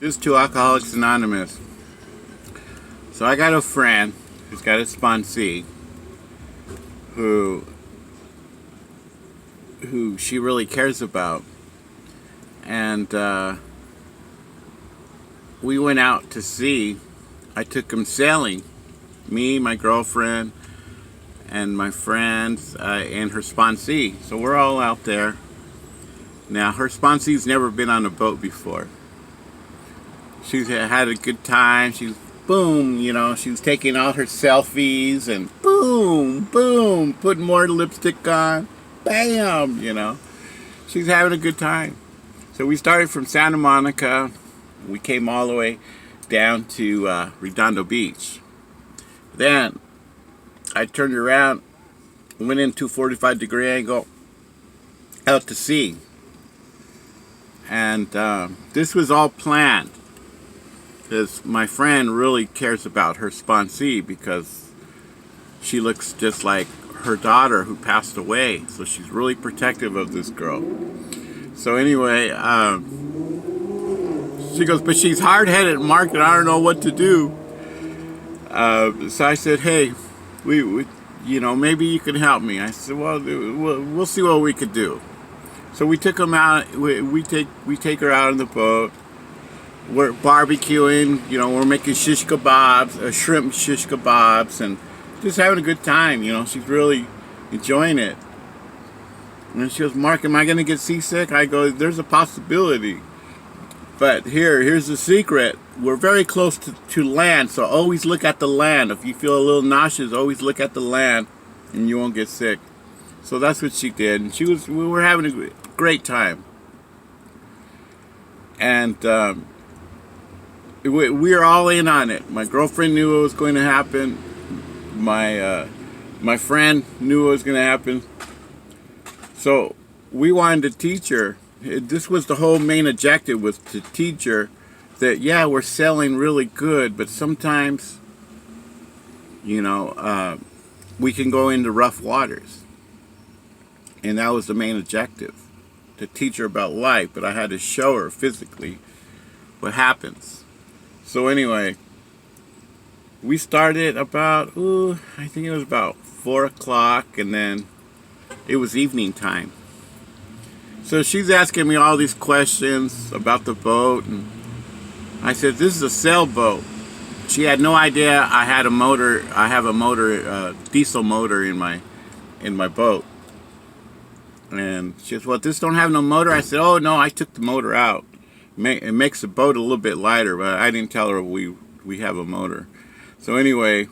This to Alcoholics Anonymous. So I got a friend who's got a sponsee who she really cares about, and we went out to sea. I took him sailing, me, my girlfriend, and my friends, and her sponsee. So we're all out there. Now her sponsee's never been on a boat before. She's had a good time. She's boom, she was taking all her selfies and boom, boom, putting more lipstick on, bam, She's having a good time. So we started from Santa Monica. We came all the way down to Redondo Beach. Then I turned around, went into 45-degree angle out to sea. And this was all planned, because my friend really cares about her sponsee because she looks just like her daughter who passed away. So she's really protective of this girl. So anyway, she goes, but she's hard-headed, Mark, and I don't know what to do. So I said, hey, we maybe you can help me. I said, well, we'll see what we could do. So we took them out. We take her out on the boat. We're barbecuing, we're making shish kebabs, shrimp shish kebabs, and just having a good time, She's really enjoying it. And she goes, Mark, am I going to get seasick? I go, there's a possibility. But here's the secret. We're very close to land, so always look at the land. If you feel a little nauseous, always look at the land, and you won't get sick. So that's what she did. And we were having a great time. And we were all in on it. My girlfriend knew what was going to happen. My friend knew what was going to happen. So we wanted to teach her. This was the whole main objective, was to teach her that, yeah, we're selling really good, but sometimes, we can go into rough waters. And that was the main objective, to teach her about life. But I had to show her physically what happens. So anyway, we started about, I think it was about 4 o'clock, and then it was evening time. So she's asking me all these questions about the boat, and I said, this is a sailboat. She had no idea I had a motor. I have a motor, diesel motor in my boat. And she says, well, this don't have no motor? I said, oh, no, I took the motor out. It makes the boat a little bit lighter, but I didn't tell her we have a motor. So anyway, I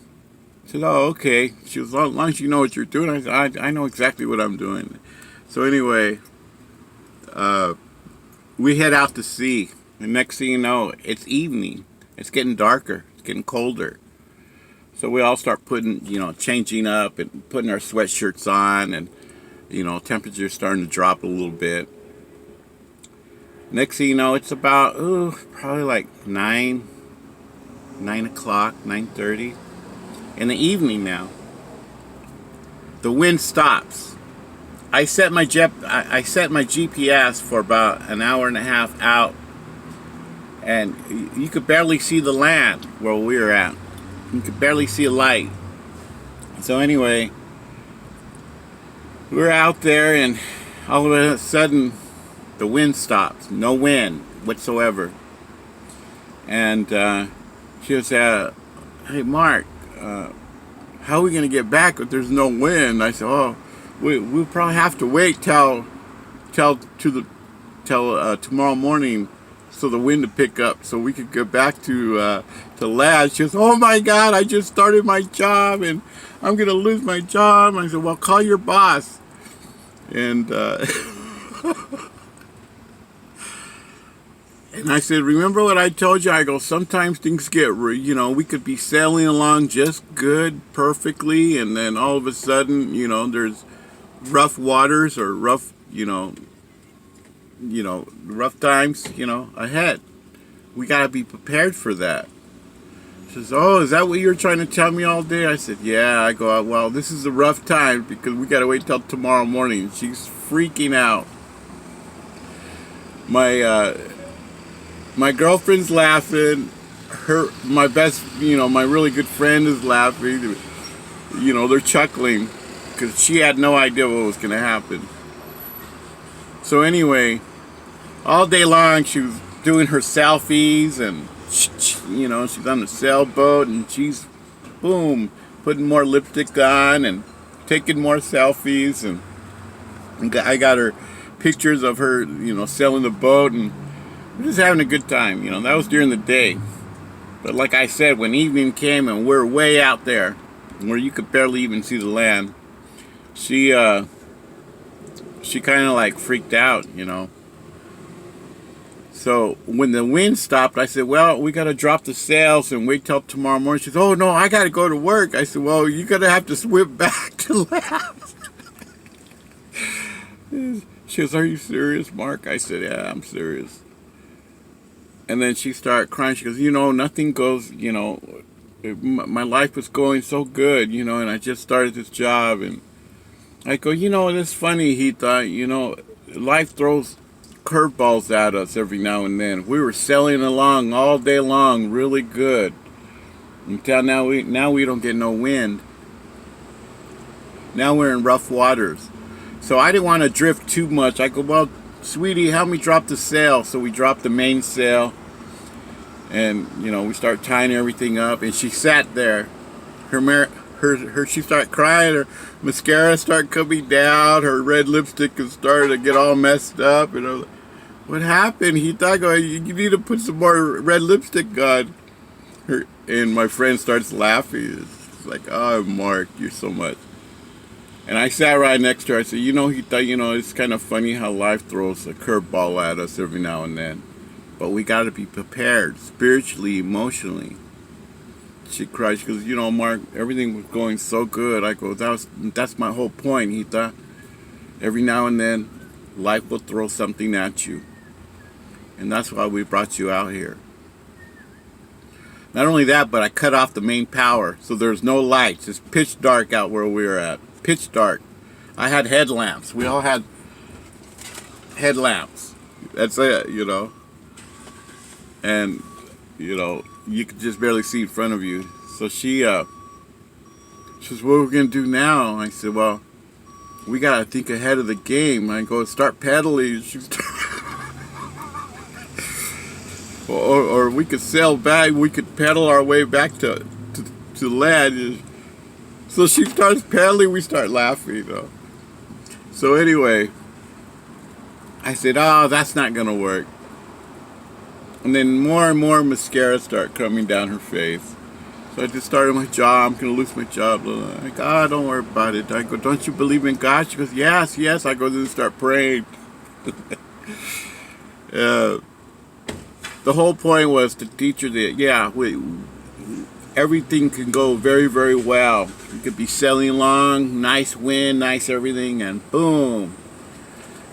said, oh, okay. She was, as long as you know what you're doing. I said, I know exactly what I'm doing. So anyway, we head out to sea. And next thing you know, it's evening. It's getting darker. It's getting colder. So we all start changing up and putting our sweatshirts on, and temperature's starting to drop a little bit. Next thing you know, it's about, probably like 9 o'clock, 9:30 in the evening now. The wind stops. I set my GPS for about an hour and a half out, and you could barely see the land where we were at. You could barely see a light. So anyway, we're out there, and all of a sudden, the wind stops. No wind whatsoever. And she was, hey, Mark, how are we going to get back if there's no wind? I said, oh, we'll probably have to wait till tomorrow morning, so the wind to pick up, so we could get back to land. She goes, oh my God, I just started my job, and I'm going to lose my job. I said, well, call your boss. And and I said, remember what I told you? I go, sometimes things get, we could be sailing along just good, perfectly, and then all of a sudden, there's rough waters or rough, rough times, ahead. We got to be prepared for that. She says, oh, is that what you're trying to tell me all day? I said, yeah. I go, well, this is a rough time because we got to wait till tomorrow morning. She's freaking out. My My girlfriend's laughing. My best, my really good friend is laughing. They're chuckling because she had no idea what was going to happen. So anyway, all day long she was doing her selfies and, she's on the sailboat and she's, boom, putting more lipstick on and taking more selfies. And I got her pictures of her, sailing the boat, and we're just having a good time. That was during the day. But like I said, when evening came and we're way out there, where you could barely even see the land, she kind of like freaked out. So when the wind stopped, I said, well, we got to drop the sails and wait till tomorrow morning. She said, oh, no, I got to go to work. I said, well, you're going to have to swim back to land. She goes, are you serious, Mark? I said, yeah, I'm serious. And then she started crying. She goes, nothing goes, my life was going so good, and I just started this job. And I go, it's funny, he thought, life throws curveballs at us every now and then. We were sailing along all day long, really good, until now we don't get no wind. Now we're in rough waters. So I didn't want to drift too much. I go, well, sweetie, help me drop the sail. So we dropped the main sail, and we start tying everything up. And she sat there. She started crying. Her mascara started coming down. Her red lipstick started to get all messed up. And I was like, what happened? He thought, you need to put some more red lipstick on. And my friend starts laughing. It's like, oh, Mark, you're so much. And I sat right next to her. I said, he thought, it's kind of funny how life throws a curveball at us every now and then. But we got to be prepared, spiritually, emotionally. She cried. She goes, Mark, everything was going so good. I go, that's my whole point. He thought, every now and then, life will throw something at you. And that's why we brought you out here. Not only that, but I cut off the main power. So there's no lights. It's pitch dark out where we were at. Pitch dark. I had headlamps. We all had headlamps. That's it, And, you could just barely see in front of you. So she says, what are we going to do now? I said, well, we got to think ahead of the game. I go, start pedaling. Or we could sail back. We could pedal our way back to land. So she starts paddling, we start laughing, So anyway, I said, oh, that's not going to work. And then more and more mascara start coming down her face. So I just started my job. I'm going to lose my job. I go, oh, don't worry about it. I go, don't you believe in God? She goes, yes. I go, then start praying. The whole point was to teach her that, everything can go very, very well. You could be sailing along, nice wind, nice everything, and boom.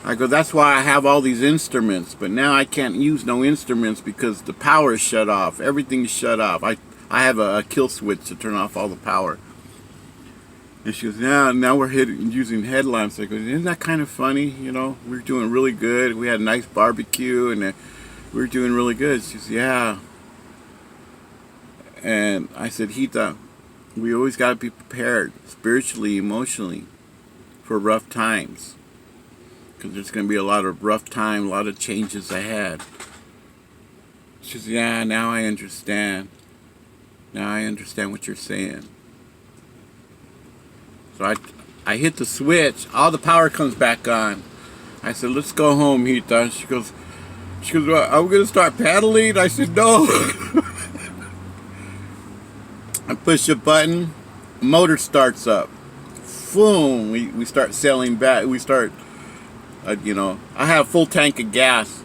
I go, that's why I have all these instruments, but now I can't use no instruments because the power is shut off. Everything's shut off. I have a kill switch to turn off all the power. And she goes, now we're using headlamps. I go, isn't that kind of funny? We're doing really good. We had a nice barbecue, and we were doing really good. She goes, yeah. And I said, Hita, we always got to be prepared spiritually, emotionally for rough times. Because there's going to be a lot of rough time, a lot of changes ahead. She said, yeah, now I understand. Now I understand what you're saying. So I hit the switch. All the power comes back on. I said, let's go home, Hita. She goes, well, are we going to start paddling? I said, no. I push a button, motor starts up. Boom, we start sailing back. We start, I have a full tank of gas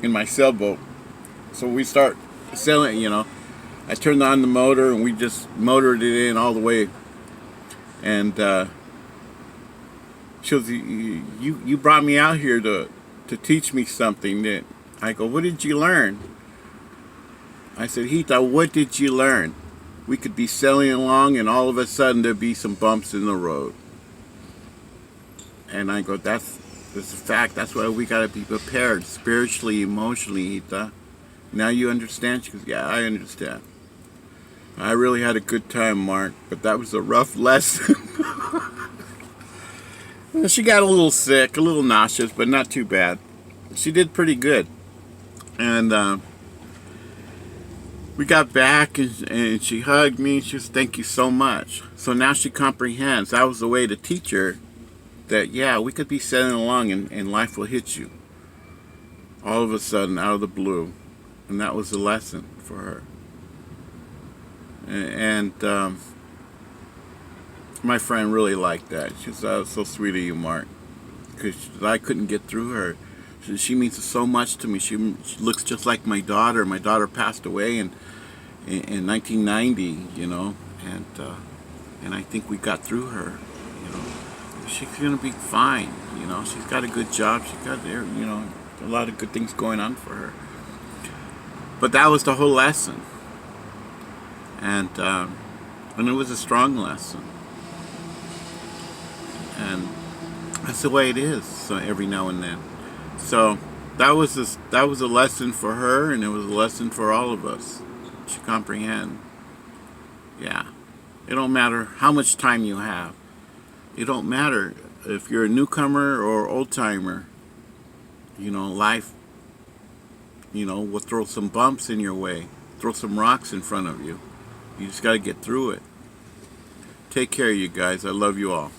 in my sailboat. So we start sailing, I turned on the motor and we just motored it in all the way. And she goes, you brought me out here to teach me something. That I go, what did you learn? I said, Hita, what did you learn? We could be sailing along and all of a sudden there'd be some bumps in the road. And I go, that's a fact. That's why we got to be prepared spiritually, emotionally, Hita. Now you understand? She goes, yeah, I understand. I really had a good time, Mark, but that was a rough lesson. She got a little sick, a little nauseous, but not too bad. She did pretty good. And we got back, and she hugged me. She said, thank you so much. So now she comprehends. That was the way to teach her that, yeah, we could be sailing along and life will hit you all of a sudden, out of the blue. And that was the lesson for her. And my friend really liked that. She said, that was so sweet of you, Mark. Because I couldn't get through her. She means so much to me. She looks just like my daughter. My daughter passed away in 1990, you know. And I think we got through her, you know. She's going to be fine, you know. She's got a good job. She's got, you know, a lot of good things going on for her. But that was the whole lesson. And it was a strong lesson. And that's the way it is. So every now and then. So that was a lesson for her, and it was a lesson for all of us to comprehend. Yeah, it don't matter how much time you have. It don't matter if you're a newcomer or old timer. You know, life, you know, will throw some bumps in your way, throw some rocks in front of you. You just got to get through it. Take care, you guys. I love you all.